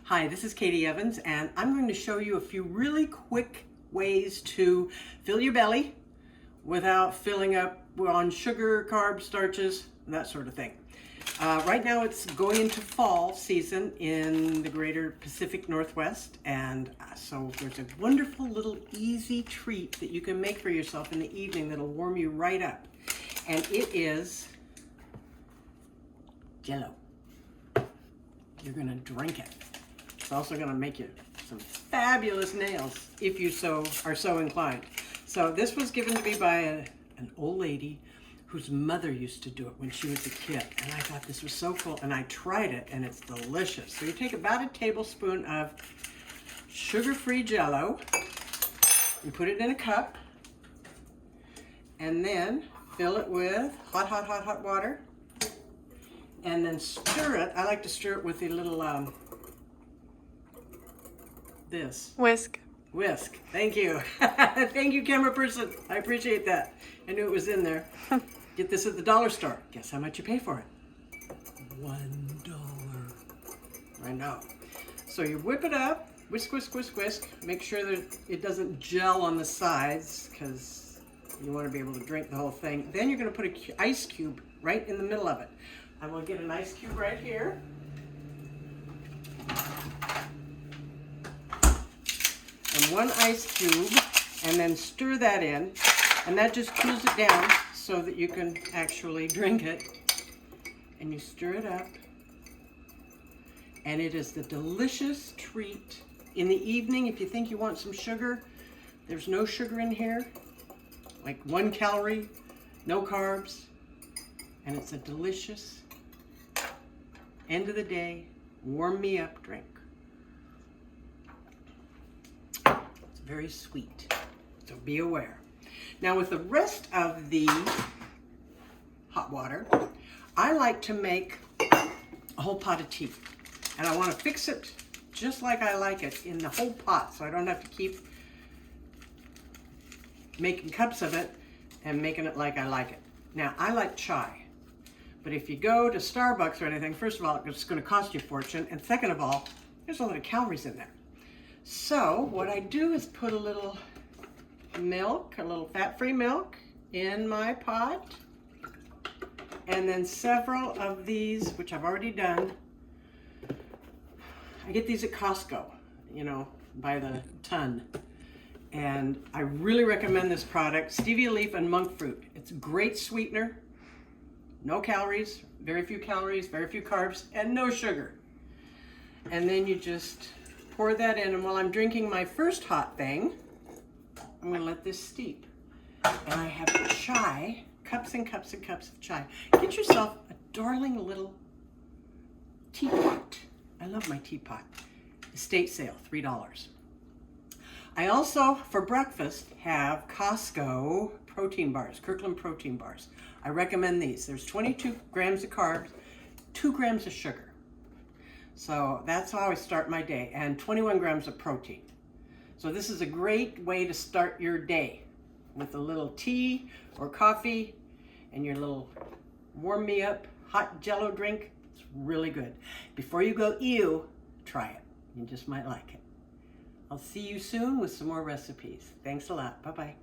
Hi, this is Katie Evans, and I'm going to show you a few really quick ways to fill your belly without filling up on sugar, carbs, starches, that sort of thing. Right now it's going into fall season in the greater Pacific Northwest, and so there's a wonderful little easy treat that you can make for yourself in the evening that'll warm you right up. And it is Jell-O. You're gonna drink it. It's also gonna make you some fabulous nails if you are so inclined. So this was given to me by an old lady whose mother used to do it when she was a kid. And I thought this was so cool, and I tried it, and it's delicious. So you take about a tablespoon of sugar-free Jell-O, you put it in a cup, and then fill it with hot water, and then stir it. I like to stir it with a little, Whisk. Thank you. Thank you, camera person. I appreciate that. I knew it was in there. Get this at the dollar store. Guess how much you pay for it? $1. I know. So you whip it up, whisk. Make sure that it doesn't gel on the sides because you want to be able to drink the whole thing. Then you're going to put an ice cube right in the middle of it. I'm going to get an ice cube right here. And one ice cube, and then stir that in, and that just cools it down so that you can actually drink it. And you stir it up, and it is the delicious treat in the evening. If you think you want some sugar, there's no sugar in here, like 1 calorie, no carbs, and it's a delicious end of the day, warm me up drink. It's very sweet, so be aware. Now with the rest of the hot water, I like to make a whole pot of tea. And I want to fix it just like I like it in the whole pot, so I don't have to keep making cups of it and making it like I like it. Now I like chai. But if you go to Starbucks or anything, first of all, it's going to cost you a fortune. And second of all, there's a lot of calories in there. So what I do is put a little milk, a little fat-free milk in my pot. And then several of these, which I've already done. I get these at Costco, by the ton. And I really recommend this product, stevia leaf and monk fruit. It's a great sweetener. No calories, very few carbs, and no sugar. And then you just pour that in, and while I'm drinking my first hot thing, I'm gonna let this steep. And I have chai, cups and cups of chai. Get yourself a darling little teapot. I love my teapot. Estate sale, $3. I also, for breakfast, have Costco protein bars, Kirkland protein bars. I recommend these. There's 22 grams of carbs, 2 grams of sugar. So that's how I start my day, and 21 grams of protein. So this is a great way to start your day with a little tea or coffee and your little warm me up hot Jell-O drink. It's really good. Before you go ew, try it. You just might like it. I'll see you soon with some more recipes. Thanks a lot. Bye-bye.